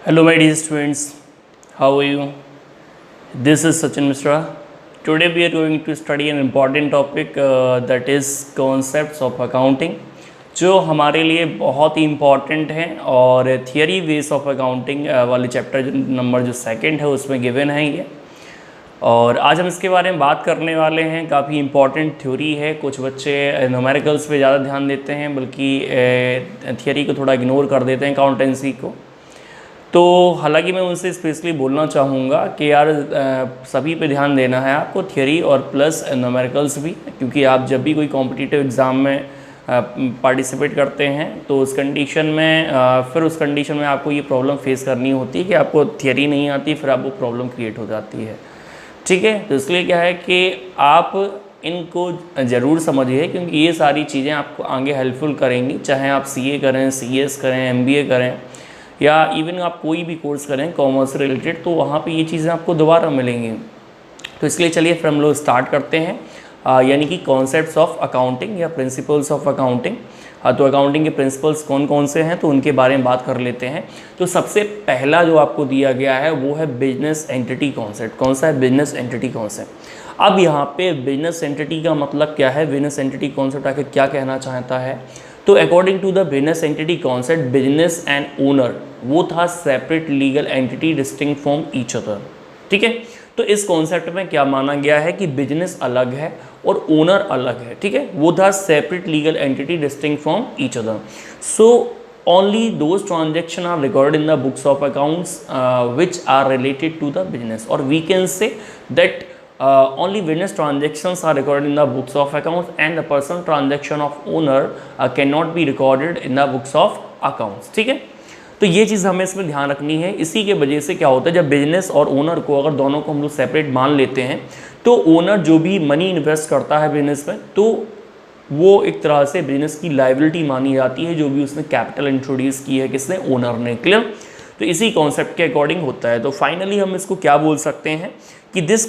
Hello, my dear students. How are you? This is Sachin Mishra. Today we are going to study an important topic that is concepts of accounting, जो हमारे लिए बहुत ही important है और theory base of accounting वाले chapter number जो second है उसमें गिवन है ये। और आज हम इसके बारे में बात करने वाले हैं। काफ़ी इम्पॉर्टेंट थ्योरी है। कुछ बच्चे न्यूमेरिकल्स पे ज़्यादा ध्यान देते हैं, बल्कि थियरी को थोड़ा इग्नोर कर देते हैं, अकाउंटेंसी को। तो हालांकि मैं उनसे स्पेशली बोलना चाहूँगा कि यार सभी पे ध्यान देना है आपको, थियरी और प्लस न्यूमेरिकल्स भी, क्योंकि आप जब भी कोई कॉम्पिटिटिव एग्ज़ाम में पार्टिसिपेट करते हैं तो उस कंडीशन में फिर उस कंडीशन में आपको ये प्रॉब्लम फेस करनी होती है कि आपको थियरी नहीं आती, फिर आपको प्रॉब्लम क्रिएट हो जाती है। ठीक है, तो इसलिए क्या है कि आप इनको ज़रूर समझिए, क्योंकि ये सारी चीज़ें आपको आगे हेल्पफुल करेंगी। चाहे आप सीए करें, सीएस करें, एमबीए करें, या इवन आप कोई भी कोर्स करें कॉमर्स रिलेटेड, तो वहाँ पे ये चीज़ें आपको दोबारा मिलेंगी। तो इसलिए चलिए फिर हम लोग स्टार्ट करते हैं, यानी कि कॉन्सेप्ट्स ऑफ अकाउंटिंग या प्रिंसिपल्स ऑफ अकाउंटिंग। तो अकाउंटिंग के प्रिंसिपल्स कौन कौन से हैं तो उनके बारे में बात कर लेते हैं। तो सबसे पहला जो आपको दिया गया है वो है बिजनेस एंटिटी कॉन्सेप्ट। कौन सा है? Business entity concept. अब यहाँ पे बिजनेस एंटिटी का मतलब क्या है, बिजनेस एंटिटी कॉन्सेप्ट आखिर क्या कहना चाहता है? तो according to the business entity concept, business and owner वो था separate legal entity distinct from each other. ठीक है, तो इस कॉन्सेप्ट में क्या माना गया है कि बिजनेस अलग है और ओनर अलग है। ठीक है, वो था separate legal entity distinct from each other. So only those transactions are recorded in the books of accounts which are related to the business, or we can say that only business transactions are recorded in the books of accounts and the personal transaction of owner cannot be recorded in the books of accounts। ठीक है, तो ये चीज़ हमें इसमें ध्यान रखनी है। इसी के वजह से क्या होता है, जब बिजनेस और ओनर को अगर दोनों को हम लोग सेपरेट मान लेते हैं तो ओनर जो भी मनी इन्वेस्ट करता है बिजनेस में, तो वो एक तरह से बिजनेस की लायबिलिटी मानी जाती है, जो भी उसने कैपिटल इंट्रोड्यूस की है किसने, ओनर ने। क्लियर? तो इसी कॉन्सेप्ट के अकॉर्डिंग होता है। तो फाइनली हम इसको क्या बोल सकते हैं कि this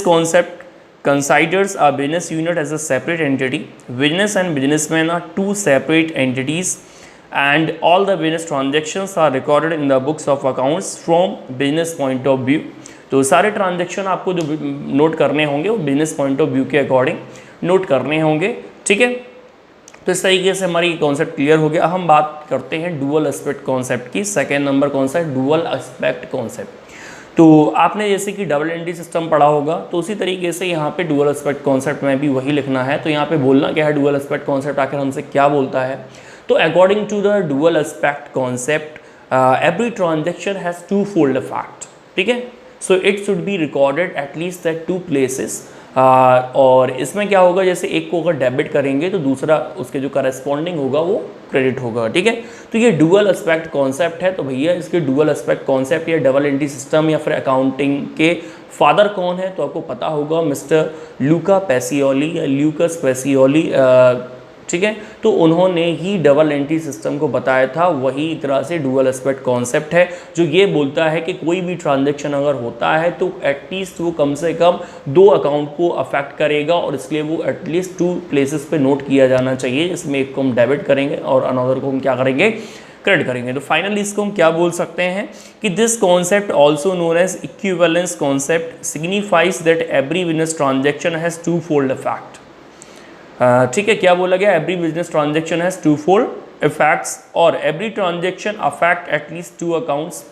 concept considers a business unit as a separate entity. Business and businessmen are two separate entities and all the business transactions are recorded in the books of accounts from business point of view. तो सारे transaction आपको जो note करने होंगे वो business point of view के according note करने होंगे। ठीक है, तो इस तरीके से हमारी कॉन्सेप्ट क्लियर हो गया। अब हम बात करते हैं डुअल एस्पेक्ट कॉन्सेप्ट की। सेकेंड नंबर कौन सा है? Dual aspect concept. तो आपने जैसे कि डबल एंट्री सिस्टम पढ़ा होगा, तो उसी तरीके से यहाँ पे डुअल एस्पेक्ट कॉन्सेप्ट में भी वही लिखना है। तो यहाँ पे बोलना क्या है, डुअल एस्पेक्ट कॉन्सेप्ट आखिर हमसे क्या बोलता है? तो according to the dual aspect concept, every transaction has two fold effect. ठीक है, so it should be recorded at least at two places. और इसमें क्या होगा, जैसे एक को अगर डेबिट करेंगे तो दूसरा उसके जो करस्पॉन्डिंग होगा वो क्रेडिट होगा। ठीक है, तो ये डुअल एस्पेक्ट कॉन्सेप्ट है। तो भैया इसके डुअल एस्पेक्ट कॉन्सेप्ट या डबल एंट्री सिस्टम या फिर अकाउंटिंग के फादर कौन है, तो आपको पता होगा मिस्टर लूका पेसियोली या ल्यूकस पेसियोली। ठीक है, तो उन्होंने ही डबल एंट्री सिस्टम को बताया था। वही तरह से डुअल एस्पेक्ट कॉन्सेप्ट है जो ये बोलता है कि कोई भी ट्रांजैक्शन अगर होता है तो एटलीस्ट वो कम से कम दो अकाउंट को अफेक्ट करेगा, और इसलिए वो एटलीस्ट टू प्लेसेस पे नोट किया जाना चाहिए, जिसमें एक को हम डेबिट करेंगे और अनदर को हम क्या करेंगे, क्रेडिट करेंगे। तो फाइनली इसको हम क्या बोल सकते हैं कि this concept also known as equivalence concept signifies that every business transaction has two fold effect. ठीक है, क्या बोला गया? Every business transaction has two fold effects और every transaction affect at least two accounts.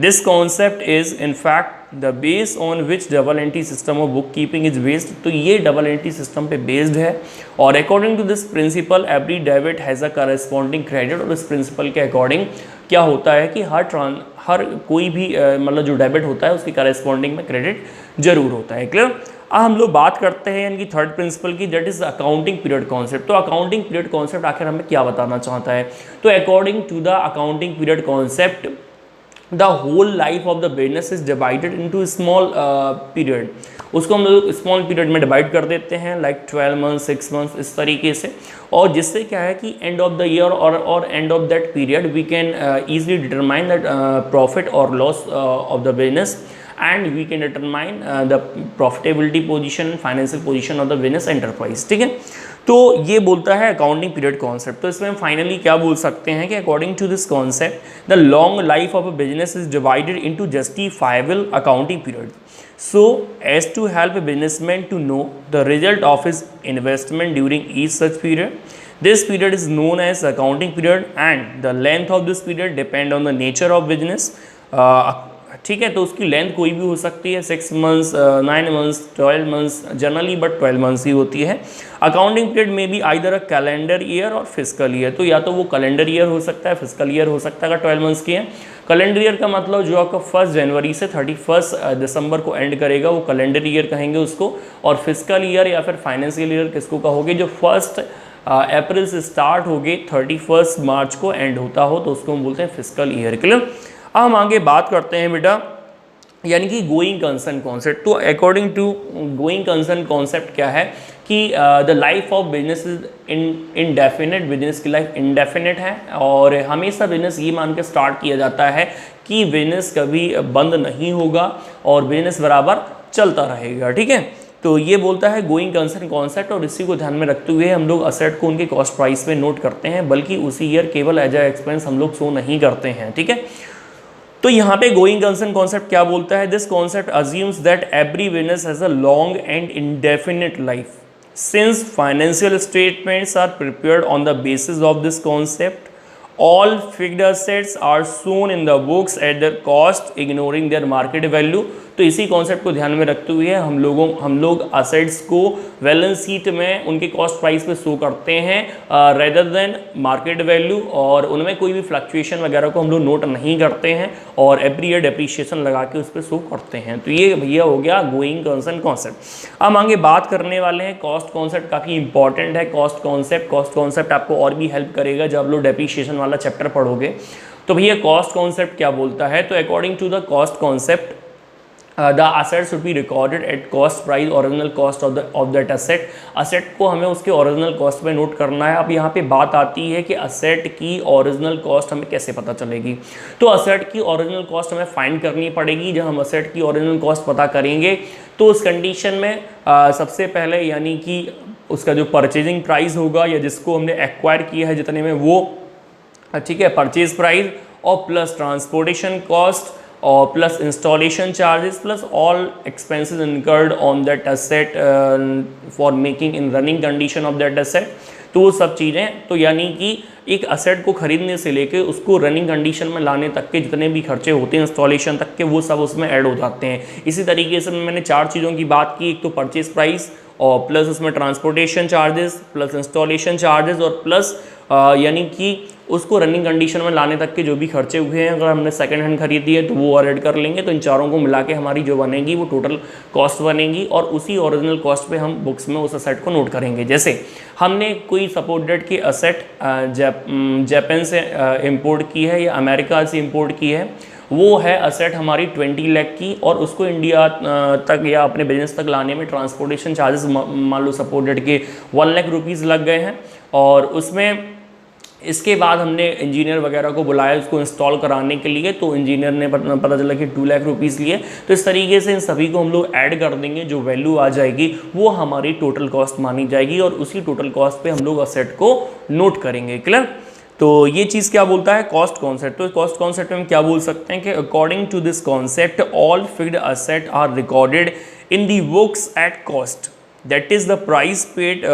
This concept is in fact the base on which double entry system of book keeping is based. तो ये double entry system पे based है, और according to this principle every debit has a corresponding credit. और इस principal के according क्या होता है कि हर कोई भी मतलब जो डेबिट होता है उसकी करस्पॉन्डिंग में क्रेडिट जरूर होता है। क्लियर? अब हम लोग बात करते हैं यानी कि थर्ड प्रिंसिपल की, that is accounting period concept. तो अकाउंटिंग पीरियड कॉन्सेप्ट आखिर हमें क्या बताना चाहता है? तो according to the accounting period concept, the whole life of the business is divided into small period. उसको हम लोग स्मॉल पीरियड में डिवाइड कर देते हैं, लाइक 12 मंथ्स, 6 मंथ्स, इस तरीके से। और जिससे क्या है कि एंड ऑफ द ईयर और end of that period we can easily determine that profit और loss of the business, and we can determine the profitability position, financial position of the business enterprise। ठीक है, तो ये बोलता है accounting period concept. तो इसमें हम फाइनली क्या बोल सकते हैं कि according to this concept the long life of a business is divided into justifiable accounting period, so as to help a businessman to know the result of his investment during each such period. This period is known as accounting period and the length of this period depend on the nature of business. ठीक है, तो उसकी length कोई भी हो सकती है, 6 months, 9 months, 12 months, generally but 12 months ही होती है। अकाउंटिंग पीरियड में भी आइदर अ कैलेंडर ईयर और फिजिकल ईयर, तो या तो वो कैलेंडर ईयर हो सकता है, फिजिकल ईयर हो सकता है अगर 12 मंथ्स की है। कैलेंडर ईयर का मतलब जो आपका 1 जनवरी से 31 दिसंबर को एंड करेगा वो कैलेंडर ईयर कहेंगे उसको, और फिजिकल ईयर या फिर फाइनेंशियल ईयर किसको कहोगे, जो 1 अप्रैल से स्टार्ट हो गए 31 मार्च को एंड होता हो तो उसको हम बोलते हैं फिजिकल ईयर। क्लियर। अब हम आगे बात करते हैं बेटा यानी कि गोइंग कंसर्न कॉन्सेप्ट। तो according to going concern concept क्या है कि the life of business is indefinite, business की लाइफ इनडेफिनेट है और हमेशा बिजनेस ये मान के स्टार्ट किया जाता है कि बिजनेस कभी बंद नहीं होगा और बिजनेस बराबर चलता रहेगा। ठीक है, तो ये बोलता है गोइंग कंसर्न कॉन्सेप्ट, और इसी को ध्यान में रखते हुए हम लोग असेट को उनके कॉस्ट प्राइस में नोट करते हैं, बल्कि उसी ईयर केवल एज ए एक्सपेंस हम लोग शो नहीं करते हैं। ठीक है, तो यहाँ पे गोइंग कंसर्न कॉन्सेप्ट क्या बोलता है, this concept assumes that every business has a long and indefinite life. Since financial statements are prepared on the basis of this concept, all fixed assets are shown in the books at their cost ignoring their market value। तो इसी concept को ध्यान में रखते हुए हम लोग assets को बैलेंस शीट में उनके कॉस्ट प्राइस पे शो करते हैं रेदर देन मार्केट वैल्यू, और उनमें कोई भी फ्लक्चुएशन वगैरह को हम लोग नोट नहीं करते हैं और एवरी ईयर डेप्रिशिएशन लगा के उस पर शो करते हैं। तो ये भैया हो गया गोइंग कंसर्न कॉन्सेप्ट। अब आगे बात करने वाले हैं कॉस्ट कॉन्सेप्ट, काफ़ी इंपॉर्टेंट है कॉस्ट कॉन्सेप्ट। कॉस्ट कॉन्सेप्ट आपको और भी हेल्प करेगा जब आप लोग डेप्रिशिएशन वाला चैप्टर पढ़ोगे। तो भैया कॉस्ट कॉन्सेप्ट क्या बोलता है, तो according to the cost concept the asset should be recorded at cost price original cost of that asset. Asset को हमें उसके ओरिजिनल कॉस्ट में नोट करना है। अब यहाँ पे बात आती है कि असेट की ओरिजिनल कॉस्ट हमें कैसे पता चलेगी। तो असेट की ओरिजिनल कॉस्ट हमें फाइंड करनी पड़ेगी। जब हम असेट की ओरिजिनल कॉस्ट पता करेंगे तो उस कंडीशन में सबसे पहले यानी कि उसका जो परचेजिंग प्राइस होगा या जिसको हमने एक्वायर किया है जितने में वो, ठीक है, परचेज प्राइस और प्लस ट्रांसपोर्टेशन कॉस्ट और plus installation charges plus all expenses incurred on that asset for making in running condition of that asset. तो वो सब चीज़ें, तो यानी कि एक असेट को खरीदने से लेके उसको रनिंग कंडीशन में लाने तक के जितने भी खर्चे होते हैं इंस्टॉलेशन तक के, वो सब उसमें ऐड हो जाते हैं। इसी तरीके से मैंने 4 चीज़ों की बात की, एक तो परचेज प्राइस और प्लस उसमें transportation charges plus installation charges और प्लस यानी कि उसको रनिंग कंडीशन में लाने तक के जो भी खर्चे हुए हैं, अगर हमने सेकंड हैंड खरीदी है तो वो और ऐड कर लेंगे। तो इन चारों को मिला के हमारी जो बनेगी वो टोटल कॉस्ट बनेगी और उसी ओरिजिनल कॉस्ट पे हम बुक्स में उस असेट को नोट करेंगे। जैसे हमने कोई सपोज डेट की असेट जापान से इम्पोर्ट की है या अमेरिका से इम्पोर्ट की है, वो है असेट हमारी 20 लाख की और उसको इंडिया तक या अपने बिजनेस तक लाने में ट्रांसपोर्टेशन चार्जेस मान लो सपोज डेट के 1 लाख रुपीज़ लग गए हैं, और उसमें इसके बाद हमने इंजीनियर वगैरह को बुलाया उसको इंस्टॉल कराने के लिए, तो इंजीनियर ने पता चला कि 2 लाख रुपीज़ लिए। तो इस तरीके से इन सभी को हम लोग ऐड कर देंगे, जो वैल्यू आ जाएगी वो हमारी टोटल कॉस्ट मानी जाएगी और उसी टोटल कॉस्ट पे हम लोग असेट को नोट करेंगे। क्लियर। तो ये चीज़ क्या बोलता है कॉस्ट कॉन्सेप्ट। तो कॉस्ट कॉन्सेप्ट में हम क्या बोल सकते हैं कि according to this concept all fixed asset are recorded in the books at cost, that is the price paid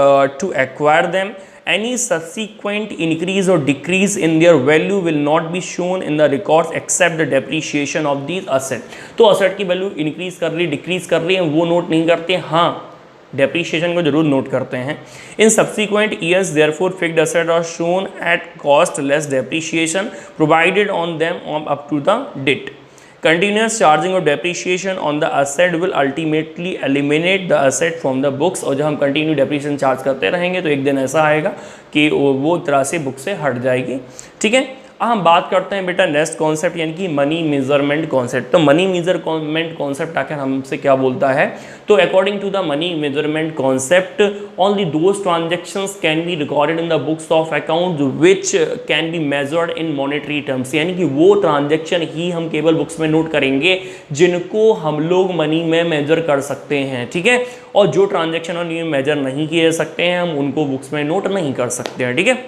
to acquire them. Any subsequent increase or decrease in their value will not be shown in the records except the depreciation of these asset। तो asset की value increase कर रही decrease कर रही है वो note नहीं करते, हाँ डेप्रीशिएशन को जरूर नोट करते हैं। In subsequent years therefore fixed asset are shown at cost less depreciation provided on them up to the date. Continuous charging of depreciation on the asset will ultimately eliminate the asset from the books। और जब हम continue depreciation charge करते रहेंगे तो एक दिन ऐसा आएगा कि वो तरह से बुक से हट जाएगी। ठीक है। हम बात करते हैं बेटा नेक्स्ट कॉन्सेप्ट यानी कि मनी मेजरमेंट कॉन्सेप्ट। तो मनी मेजरमेंट कॉन्सेप्ट आखिर हमसे क्या बोलता है, तो according to the money measurement concept only those transactions can be recorded in the books of account which can be measured in monetary terms, यानी कि वो ट्रांजेक्शन ही हम केवल बुक्स में नोट करेंगे जिनको हम लोग मनी में मेजर कर सकते हैं, ठीक है। और जो ट्रांजेक्शन और मेजर नहीं किए जा सकते हैं हम उनको बुक्स में नोट नहीं कर सकते हैं, ठीक है।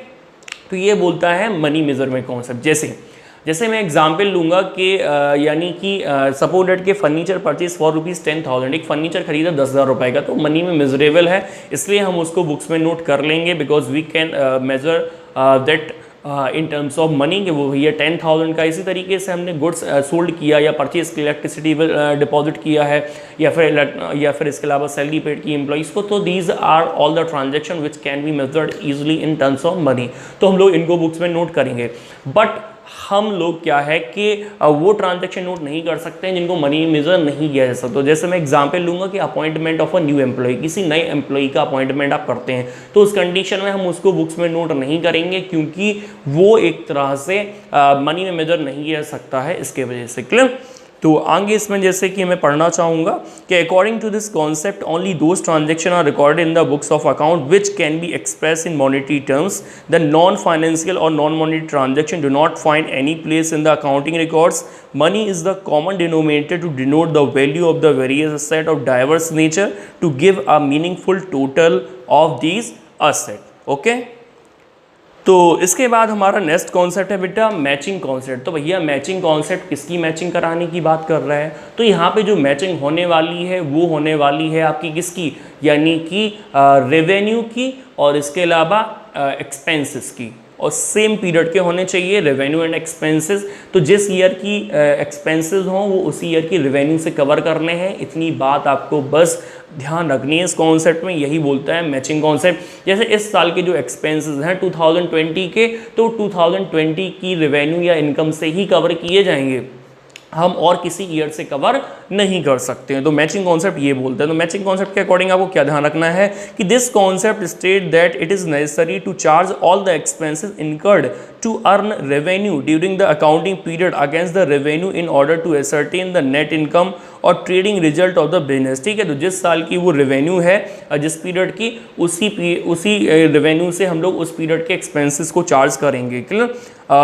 तो ये बोलता है मनी मेजरमेंट कॉन्सेप्ट। जैसे मैं एग्जांपल लूँगा कि यानी कि सपोज डेट के फर्नीचर परचेज फॉर ₹10,000, एक फर्नीचर खरीदा 10,000 रुपये का, तो मनी में मेजरेबल है इसलिए हम उसको बुक्स में नोट कर लेंगे because we can measure that in terms of money, कि वो भैया 10,000 का। इसी तरीके से हमने गुड्स सोल्ड किया या परचेज इलेक्ट्रिसिटी डिपॉजिट किया है या फिर इसके अलावा सैलरी पेड की एम्प्लॉइज़ को, तो these are all the transaction which can be measured easily in terms of money, तो हम लोग इनको बुक्स में नोट करेंगे। बट हम लोग क्या है कि वो ट्रांजैक्शन नोट नहीं कर सकते हैं जिनको मनी मेजर नहीं किया जा सकता। तो जैसे मैं एग्जांपल लूँगा कि appointment of a new employ, किसी नए एम्प्लॉय का अपॉइंटमेंट आप करते हैं तो उस कंडीशन में हम उसको बुक्स में नोट नहीं करेंगे क्योंकि वो एक तरह से मनी में मेजर नहीं किया जा सकता है, इसके वजह से। क्लियर? तो आगे इसमें जैसे कि मैं पढ़ना चाहूँगा कि according to this concept only those transaction are recorded in the books of account which can be express in monetary terms. The non financial और non monetary transaction do not find any place in the accounting records. Money is the common denominator to denote the value of the various asset of diverse nature to give a meaningful total of these asset. Okay, तो इसके बाद हमारा next concept है बेटा matching concept. तो भैया matching concept किसकी matching कराने की बात कर रहा है, तो यहाँ पे जो मैचिंग होने वाली है वो होने वाली है आपकी किसकी, यानी कि रेवेन्यू की और इसके अलावा एक्सपेंसेस की, और सेम पीरियड के होने चाहिए रेवेन्यू एंड एक्सपेंसेस। तो जिस ईयर की एक्सपेंसेस हों वो उसी ईयर की रेवेन्यू से कवर करने हैं, इतनी बात आपको बस ध्यान रखनी है इस कॉन्सेप्ट में, यही बोलता है मैचिंग कॉन्सेप्ट। जैसे इस साल के जो एक्सपेंसेस हैं 2020 के, तो 2020 की रेवेन्यू या इनकम से ही कवर किए जाएंगे, हम और किसी ईयर से कवर नहीं कर सकते हैं। तो मैचिंग कॉन्सेप्ट ये बोलते हैं। तो मैचिंग कॉन्सेप्ट के अकॉर्डिंग आपको क्या ध्यान रखना है कि this concept state that it is necessary to charge all the expenses incurred to earn revenue during the accounting period against the revenue in order to ascertain the net income और trading result of the business. ठीक है, तो जिस साल की वो revenue है जिस पीरियड की, उसी रेवेन्यू से हम लोग उस पीरियड के एक्सपेंसेस को चार्ज करेंगे, क्लियर,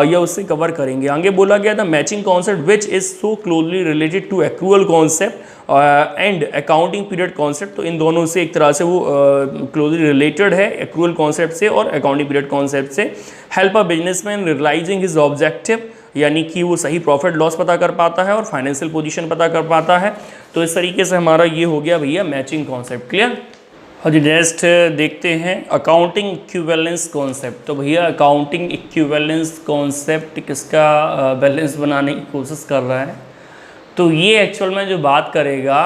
या उससे कवर करेंगे। आगे बोला गया था matching concept which is so closely related to accrual concept and accounting period concept. तो इन दोनों से एक तरह से वो क्लोजली रिलेटेड है, एक्रूअल कॉन्सेप्ट से और अकाउंटिंग पीरियड कॉन्सेप्ट से। Help a businessman realising his objective, यानी कि वो सही प्रॉफिट लॉस पता कर पाता है और फाइनेंशियल पोजीशन पता कर पाता है। तो इस तरीके से हमारा ये हो गया भैया मैचिंग कॉन्सेप्ट, क्लियर। और नेक्स्ट देखते हैं अकाउंटिंग इक्विवेलेंस कॉन्सेप्ट। तो भैया अकाउंटिंग इक्विवेलेंस कॉन्सेप्ट किसका बैलेंस बनाने की कोशिश कर रहा है, तो ये एक्चुअल में जो बात करेगा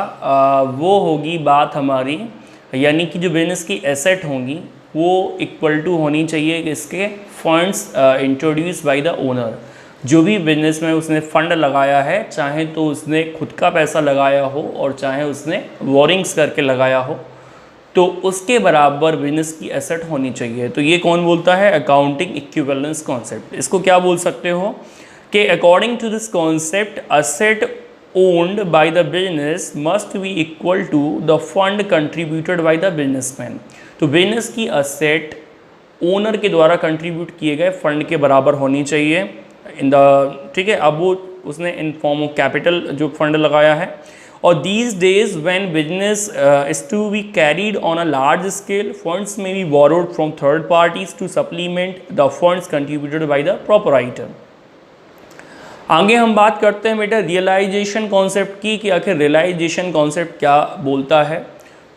वो होगी बात हमारी, यानी कि जो बिजनेस की एसेट होंगी वो इक्वल टू होनी चाहिए इसके funds introduce by the owner. जो भी बिजनेस में उसने फंड लगाया है, चाहे तो उसने खुद का पैसा लगाया हो और चाहे उसने बोरिंग्स करके लगाया हो, तो उसके बराबर बिजनेस की एसेट होनी चाहिए। तो ये कौन बोलता है, अकाउंटिंग इक्विवेलेंस कॉन्सेप्ट। इसको क्या बोल सकते हो कि according to this concept asset owned by the business must be equal to the fund contributed by the businessman. तो बिजनेस की असेट ओनर के द्वारा कंट्रीब्यूट किए गए फंड के बराबर होनी चाहिए इन द, ठीक है। अब वो उसने इन फॉर्म ऑफ कैपिटल जो फंड लगाया है, और these days when business is to be carried on a large scale, funds may be borrowed from third parties to supplement the funds contributed by the proprietor। आगे हम बात करते हैं बेटा रियलाइजेशन कॉन्सेप्ट की, कि आखिर रियलाइजेशन कॉन्सेप्ट क्या बोलता है।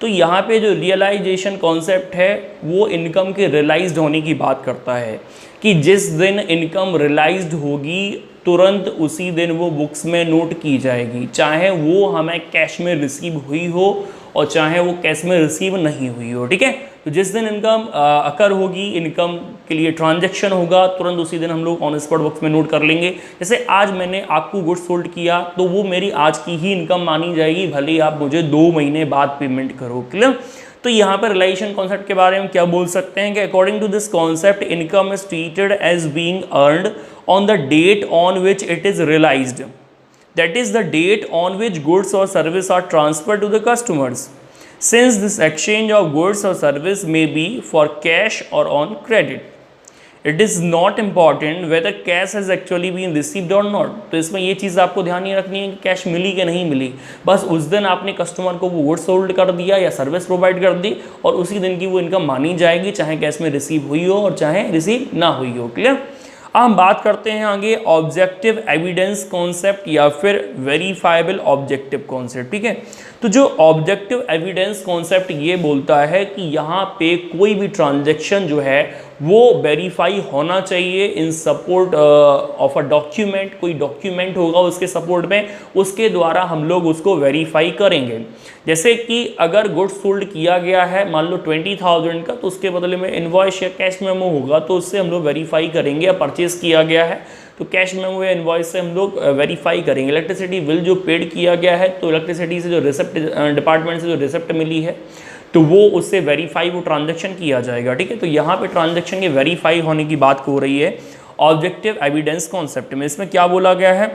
तो यहाँ पे जो रियलाइजेशन कॉन्सेप्ट है वो इनकम के रियलाइज्ड होने की बात करता है, कि जिस दिन इनकम रियलाइज्ड होगी तुरंत उसी दिन वो बुक्स में नोट की जाएगी, चाहे वो हमें कैश में रिसीव हुई हो और चाहे वो कैश में रिसीव नहीं हुई हो, ठीक है। तो जिस दिन इनकम अकर होगी, इनकम के लिए ट्रांजैक्शन होगा, तुरंत उसी दिन हम लोग ऑन स्पॉट बुक्स में नोट कर लेंगे। जैसे आज मैंने आपको गुड्स सोल्ड किया तो वो मेरी आज की ही इनकम मानी जाएगी, भले ही आप मुझे 2 महीने बाद पेमेंट करो, क्लियर। तो यहाँ पर रिलाइजेशन कॉन्सेप्ट के बारे में क्या बोल सकते हैं कि according to this concept income is treated as being earned on the date on which it is realised, that is the date on which goods or service are transferred to the customers. Since this exchange of goods or service may be for cash or on credit, it is not important whether cash has actually been received or not. तो इसमें ये चीज़ आपको ध्यान नहीं रखनी है कि cash मिली कि नहीं मिली, बस उस दिन आपने कस्टमर को वो गुड्स सोल्ड कर दिया या सर्विस प्रोवाइड कर दी और उसी दिन की वो इनकम मानी जाएगी, चाहे कैश में रिसीव हुई हो और चाहे रिसीव ना हुई हो। क्लियर। अब हम बात करते हैं आगे ऑब्जेक्टिव एविडेंस कॉन्सेप्ट या फिर वेरीफाइबल ऑब्जेक्टिव कॉन्सेप्ट। ठीक है, तो जो ऑब्जेक्टिव एविडेंस कॉन्सेप्ट ये बोलता है कि यहाँ पे कोई भी ट्रांजैक्शन जो है वो वेरीफाई होना चाहिए इन सपोर्ट ऑफ अ डॉक्यूमेंट, कोई डॉक्यूमेंट होगा उसके सपोर्ट में, उसके द्वारा हम लोग उसको वेरीफाई करेंगे। जैसे कि अगर गुड्स सोल्ड किया गया है मान लो 20,000 का, तो उसके बदले में इनवॉइस या कैश मेमो होगा, तो उससे हम लोग वेरीफाई करेंगे। या परचेज किया गया है तो कैश मेमो या इनवॉइस से हम लोग वेरीफाई करेंगे। इलेक्ट्रिसिटी बिल जो पेड किया गया है तो इलेक्ट्रिसिटी से जो रिसिप्ट डिपार्टमेंट से जो रिसिप्ट मिली है तो वो उससे वेरीफाई वो ट्रांजैक्शन किया जाएगा। ठीक है, तो यहाँ पे ट्रांजैक्शन के वेरीफाई होने की बात हो रही है ऑब्जेक्टिव एविडेंस कॉन्सेप्ट में। इसमें क्या बोला गया है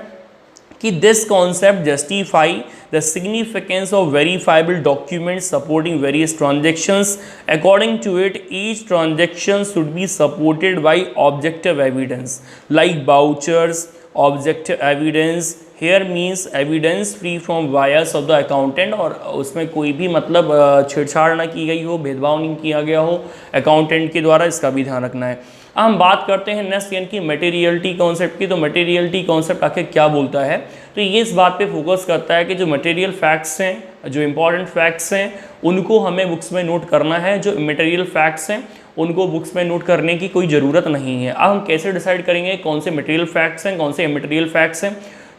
कि this concept justify the significance of verifiable documents supporting various transactions. According to it each transaction should be supported by objective evidence like vouchers. Objective evidence here means evidence free from bias of the accountant, और उसमें कोई भी मतलब छेड़छाड़ ना की गई हो, भेदभाव नहीं किया गया हो अकाउंटेंट के द्वारा, इसका भी ध्यान रखना है। अब हम बात करते हैं नेक्स्ट यानी कि मटेरियलिटी कॉन्सेप्ट की। तो मटेरियलिटी कॉन्सेप्ट आखिर क्या बोलता है, तो ये इस बात पे फोकस करता है कि जो मटेरियल फैक्ट्स हैं, जो इंपॉर्टेंट फैक्ट्स हैं, उनको हमें बुक्स में नोट करना है। जो मटेरियल फैक्ट्स हैं उनको बुक्स में नोट करने की कोई ज़रूरत नहीं है। अब हम कैसे डिसाइड करेंगे कौन से मटेरियल फैक्ट्स हैं, कौन से इमटेरियल फैक्ट्स हैं,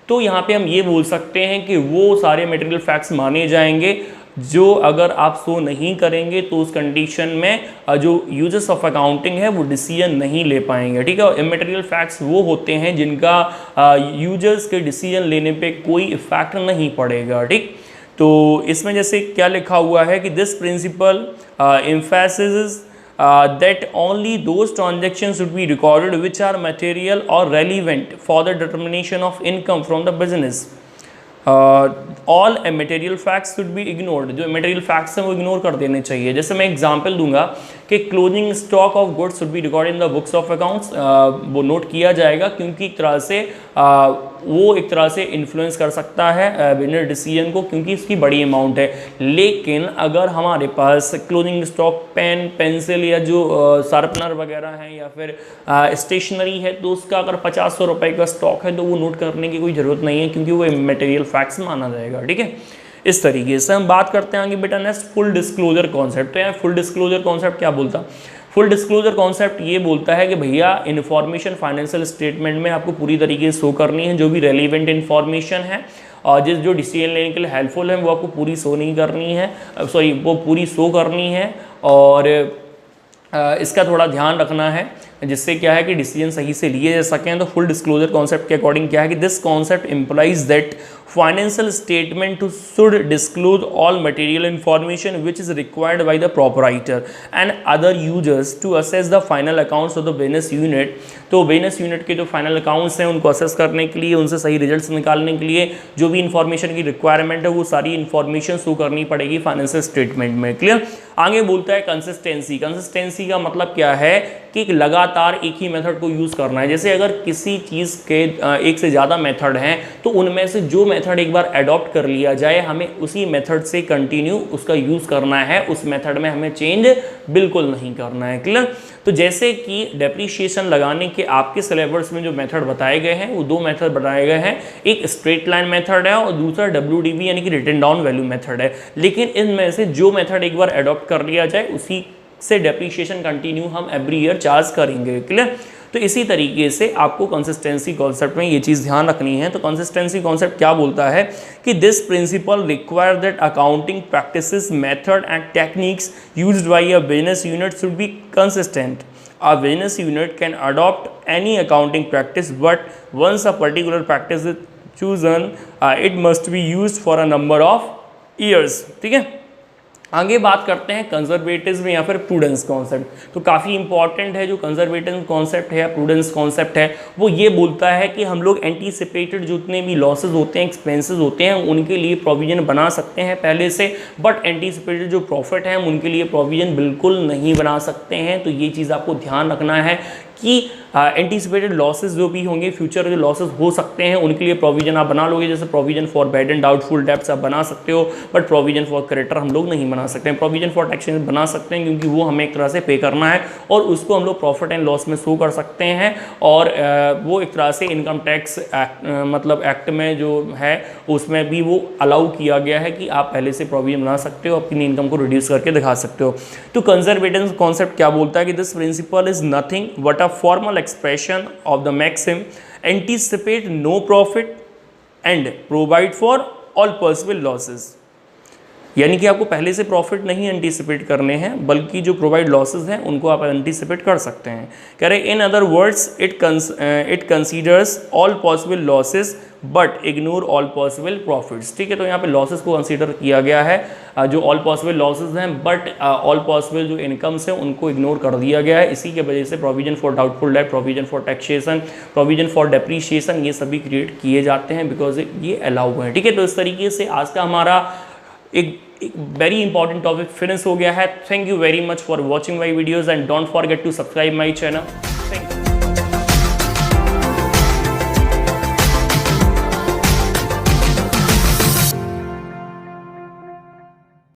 तो यहाँ पे हम ये बोल सकते हैं कि वो सारे मटेरियल फैक्ट्स माने जाएंगे जो अगर आप शो नहीं करेंगे तो उस कंडीशन में जो यूजर्स ऑफ अकाउंटिंग है वो डिसीजन नहीं ले पाएंगे। ठीक है, और इमटेरियल फैक्ट्स वो होते हैं जिनका यूजर्स के डिसीजन लेने पे कोई इफेक्ट नहीं पड़ेगा। ठीक, तो इसमें जैसे क्या लिखा हुआ है कि this principle emphasizes that only those transactions should be recorded which are material or relevant for the determination of income from the business. All material facts should be ignored. जो material facts हैं वो ignore कर देने चाहिए। जैसे मैं example दूंगा कि closing stock of goods should be recorded in the books of accounts, वो नोट किया जाएगा क्योंकि एक तरह से वो एक तरह से इन्फ्लुएंस कर सकता है बिजनेस डिसीजन को, क्योंकि इसकी बड़ी अमाउंट है। लेकिन अगर हमारे पास क्लोजिंग स्टॉक पेन, पेंसिल या जो शार्पनर वगैरह हैं या फिर स्टेशनरी है तो उसका अगर 50-100 रुपये का स्टॉक है तो वो नोट करने की कोई ज़रूरत नहीं है क्योंकि वो मटेरियल फैक्ट्स माना जाएगा। ठीक है, इस तरीके से हम बात करते हैं आगे बेटा नेक्स्ट फुल डिस्क्लोजर कॉन्सेप्ट। तो यार फुल डिस्क्लोजर कॉन्सेप्ट क्या बोलता, फुल डिस्क्लोजर कॉन्सेप्ट ये बोलता है कि भैया इन्फॉर्मेशन फाइनेंशियल स्टेटमेंट में आपको पूरी तरीके से शो करनी है, जो भी रेलिवेंट इन्फॉर्मेशन है और जो डिसीजन लेने के लिए हेल्पफुल है वो आपको पूरी शो नहीं करनी है, सॉरी वो पूरी शो करनी है। और इसका थोड़ा ध्यान रखना है जिससे क्या है कि डिसीजन सही से लिए जा सकें। तो फुल डिस्क्लोजर कॉन्सेप्ट के अकॉर्डिंग क्या है कि this concept implies that financial statement too should disclose all material information which is required by the proprietor and other users to assess the final accounts of the business unit. तो business unit के जो final accounts हैं उनको assess करने के लिए, उनसे सही रिजल्ट्स निकालने के लिए जो भी इन्फॉर्मेशन की रिक्वायरमेंट है वो सारी इन्फॉर्मेशन शो करनी पड़ेगी फाइनेंशियल स्टेटमेंट में। क्लियर। आगे बोलता है कंसिस्टेंसी। कंसिस्टेंसी का मतलब क्या है कि लगातार एक ही मेथड को यूज़ करना है। जैसे अगर किसी चीज़ के एक से ज़्यादा मेथड हैं तो उनमें से जो मेथड एक बार अडॉप्ट कर लिया जाए हमें उसी मेथड से कंटिन्यू उसका यूज़ करना है, उस मेथड में हमें चेंज बिल्कुल नहीं करना है। क्लियर। तो जैसे कि डेप्रीशिएशन लगाने के आपके सिलेबस में जो मेथड बताए गए हैं वो दो मेथड बताए गए हैं, एक स्ट्रेट लाइन मेथड है और दूसरा WDV यानी कि रिटन डाउन वैल्यू मेथड है। लेकिन इनमें से जो मेथड एक बार अडॉप्ट कर लिया जाए उसी से डेप्रीशिएशन कंटिन्यू हम एवरी ईयर चार्ज करेंगे। क्लियर। तो इसी तरीके से आपको कंसिस्टेंसी कॉन्सेप्ट में ये चीज़ ध्यान रखनी है। तो कंसिस्टेंसी कॉन्सेप्ट क्या बोलता है कि this principle require that accounting practices method and techniques used by a business unit should be consistent. A business unit can adopt any accounting practice, but once a particular practice is chosen, it must be used for a number of years. ठीक है। आगे बात करते हैं conservatism या फिर prudence concept. तो काफ़ी इंपॉर्टेंट है जो कंजर्वेटिज्म कॉन्सेप्ट है या प्रूडेंस कॉन्सेप्ट है, वो ये बोलता है कि हम लोग एंटीसिपेटेड जितने भी लॉसेस होते हैं, एक्सपेंसेस होते हैं, उनके लिए प्रोविजन बना सकते हैं पहले से, बट एंटीसिपेटेड जो प्रॉफिट है हम उनके लिए प्रोविजन बिल्कुल नहीं बना सकते हैं। तो ये चीज़ आपको ध्यान रखना है कि एंटीसिपेटेड लॉसेस जो भी होंगे, फ्यूचर जो लॉसेस हो सकते हैं, उनके लिए प्रोविजन आप बना लोगे। जैसे provision for bad and doubtful debts आप बना सकते हो, बट प्रोविजन फॉर क्रेडिटर हम लोग नहीं बना सकते हैं। प्रोविजन फॉर टैक्सेशन बना सकते हैं क्योंकि वो हमें एक तरह से पे करना है और उसको हम लोग प्रॉफिट एंड लॉस में शो कर सकते हैं, और वो एक तरह से इनकम टैक्स मतलब एक्ट में जो है उसमें भी वो अलाउ किया गया है कि आप पहले से प्रोविजन बना सकते हो, अपनी इनकम को रिड्यूस करके दिखा सकते हो। तो कंजर्वेटिज्म कॉन्सेप्ट क्या बोलता है कि this principle is nothing but a formal expression of the maxim anticipate no profit and provide for all possible losses। यानी कि आपको पहले से प्रॉफिट नहीं एंटीसिपेट करने हैं, बल्कि जो प्रोवाइड लॉसेस हैं उनको आप एंटीसिपेट कर सकते हैं। कह रहे in other words it considers all possible losses but ignore all possible profits. ठीक है, तो यहाँ पे लॉसेस को कंसीडर किया गया है, जो ऑल पॉसिबल लॉसेस हैं, बट ऑल पॉसिबल जो इनकम्स हैं उनको इग्नोर कर दिया गया है। इसी के वजह से provision for doubtful debt, provision for taxation, provision for depreciation, ये सभी क्रिएट किए जाते हैं बिकॉज ये अलाउ है। ठीक है, तो इस तरीके से आज का हमारा एक वेरी इंपॉर्टेंट टॉपिक फिनिश हो गया है। Thank you very much for watching my videos and don't forget to subscribe my channel.